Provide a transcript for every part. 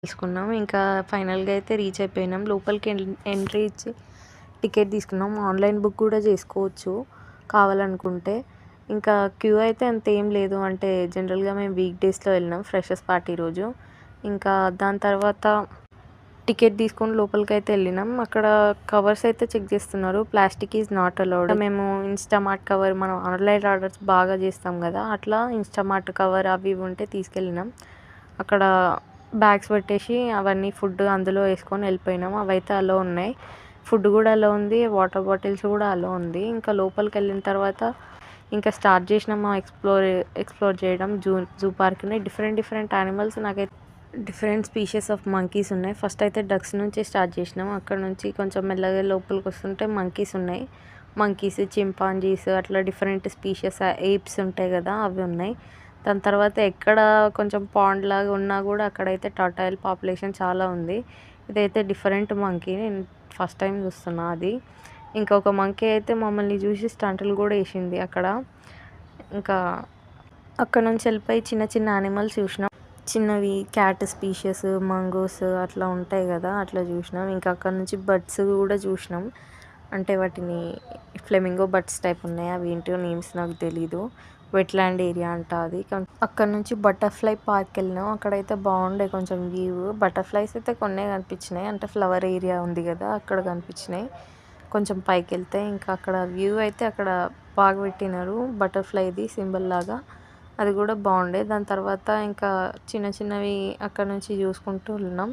తీసుకున్నాం. ఇంకా ఫైనల్‌గా అయితే రీచ్ అయిపోయినాం. లోపలికి ఎంట్రీ ఇచ్చి టికెట్ తీసుకున్నాం. ఆన్‌లైన్ బుక్ కూడా చేసుకోవచ్చు కావాలనుకుంటే. ఇంకా క్యూ అయితే అంతేం లేదు. అంటే జనరల్‌గా మేము వీక్ డేస్‌లో వెళ్ళినాం ఫ్రెషర్స్ పార్టీ రోజు. ఇంకా దాని తర్వాత టికెట్ తీసుకొని లోపలికైతే వెళ్ళినాం. అక్కడ కవర్స్ అయితే చెక్ చేస్తున్నారు. Plastic is not allowed. మేము ఇన్‌స్టామార్ట్ కవర్ మనం ఆన్‌లైన్ ఆర్డర్స్ బాగా చేస్తాం కదా! అట్లా ఇన్‌స్టామార్ట్ కవర్ అవి ఇవి ఉంటే తీసుకెళ్ళినాం. అక్కడ బ్యాగ్స్ పెట్టేసి అవన్నీ ఫుడ్ అందులో వేసుకొని వెళ్ళిపోయినాం. అవైతే అలో ఉన్నాయి. ఫుడ్ కూడా అలో ఉంది. వాటర్ బాటిల్స్ కూడా అలో ఉంది. ఇంకా లోపలికి వెళ్ళిన తర్వాత ఇంకా స్టార్ట్ చేసినాము ఎక్స్‌ప్లోర్ చేయడం జూ పార్క్‌ని. డిఫరెంట్ డిఫరెంట్ యానిమల్స్ నాకైతే డిఫరెంట్ స్పీషీస్ ఆఫ్ మంకీస్ ఉన్నాయి. ఫస్ట్ అయితే డక్స్ నుంచి స్టార్ట్ చేసినాం. అక్కడ నుంచి కొంచెం మెల్లగా లోపలికి వస్తుంటే మంకీస్ ఉన్నాయి. మంకీస్, చింపాంజీస్ అట్లా డిఫరెంట్ స్పీషీస్ ఏప్స్ ఉంటాయి కదా! అవి ఉన్నాయి. దాని తర్వాత ఎక్కడ కొంచెం పాండ్ లాగా ఉన్నా కూడా అక్కడైతే టర్టాయిల్ పాపులేషన్ చాలా ఉంది. ఇదైతే డిఫరెంట్ మంకీ. నేను ఫస్ట్ టైం చూస్తున్నా అది. ఇంకొక మంకీ అయితే మమ్మల్ని చూసి స్టంటులు కూడా వేసింది అక్కడ. ఇంకా అక్కడ నుంచి వెళ్ళిపోయి చిన్న చిన్న యానిమల్స్ చూసినాం. చిన్నవి క్యాట్ స్పీషియస్, మంగోస్ అట్లా ఉంటాయి కదా! అట్లా చూసినాం. ఇంకా అక్కడ నుంచి బర్డ్స్ కూడా చూసినాం. అంటే వాటిని ఫ్లెమింగో బర్డ్స్ టైప్ ఉన్నాయి. అవి ఏంటో నేమ్స్ నాకు తెలీదు. వెట్లాండ్ ఏరియా అంట అది. అక్కడ నుంచి బటర్‌ఫ్లై పార్క్ వెళ్ళినాం. అక్కడైతే బాగుండే కొంచెం వ్యూ. బటర్‌ఫ్లైస్ అయితే కొన్నే కనిపించినాయి. అంటే ఫ్లవర్ ఏరియా ఉంది కదా! అక్కడ కనిపించినాయి. కొంచెం పైకెళ్తే ఇంకా అక్కడ వ్యూ అయితే అక్కడ బాగా పెట్టినారు. బటర్‌ఫ్లైది సింబల్ లాగా. అది కూడా బాగుండే. దాని తర్వాత ఇంకా చిన్న చిన్నవి అక్కడ నుంచి చూసుకుంటూ వెళ్ళినాం.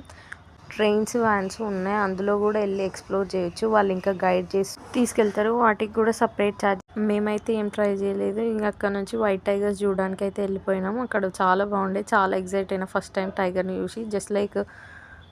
ట్రైన్స్, వ్యాన్స్ ఉన్నాయి. అందులో కూడా వెళ్ళి ఎక్స్‌ప్లోర్ చేయొచ్చు. వాళ్ళు ఇంకా గైడ్ చేసి తీసుకెళ్తారు. వాటికి కూడా సెపరేట్ ఛార్జ్. మేమైతే ఏం ట్రై చేయలేదు. ఇంక అక్కడ నుంచి వైట్ టైగర్స్ చూడడానికి అయితే వెళ్ళిపోయినాం. అక్కడ చాలా బాగుండే. చాలా ఎక్సైట్ అయినా ఫస్ట్ టైం టైగర్‌ని చూసి. జస్ట్ లైక్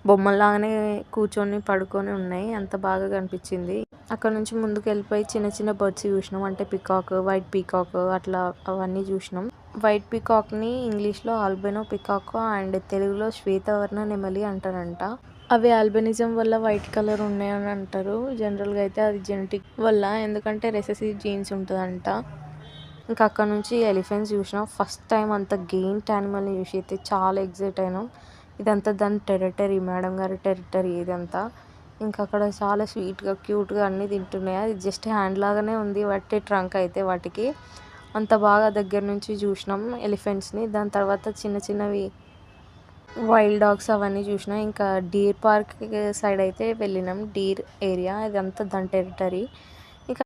బొమ్మల్లాగానే కూర్చొని పడుకొని ఉన్నాయి. అంత బాగా కనిపించింది. అక్కడ నుంచి ముందుకు వెళ్ళిపోయి చిన్న చిన్న బర్డ్స్ చూసినాం. అంటే పికాక్, వైట్ పీకాక్ అట్లా అవన్నీ చూసినాం. వైట్ పీకాక్‌ని ఇంగ్లీష్‌లో ఆల్బినో పీకాక్ అండ్ తెలుగులో శ్వేతవర్ణ నెమలి అంటారంట. అవి ఆల్బినిజం వల్ల వైట్ కలర్ ఉన్నాయని అంటారు. జనరల్‌గా అయితే అది జెనెటిక్ వల్ల. ఎందుకంటే రెసెసివ్ జీన్స్ ఉంటదంట. ఇంకా అక్కడ నుంచి ఎలిఫెంట్స్ చూసినాం. ఫస్ట్ టైం అంత గెయింట్ యానిమల్‌ని చూసి అయితే చాలా ఎక్సైట్ అయినాం. ఇదంతా దాని టెరిటరీ, మేడం గారి టెరిటరీ ఇదంతా. ఇంకా అక్కడ చాలా స్వీట్‌గా, క్యూట్‌గా అన్నీ తింటున్నాయి. అది జస్ట్ హ్యాండ్ లాగానే ఉంది వాటి ట్రంక్ అయితే వాటికి. అంత బాగా దగ్గర నుంచి చూసినాం ఎలిఫెంట్స్‌ని. దాని తర్వాత చిన్న చిన్నవి వైల్డ్ డాగ్స్ అవన్నీ చూసినాం. ఇంకా డీర్ పార్క్ సైడ్ అయితే వెళ్ళినాం. డీర్ ఏరియా ఇదంతా దాని టెరిటరీ.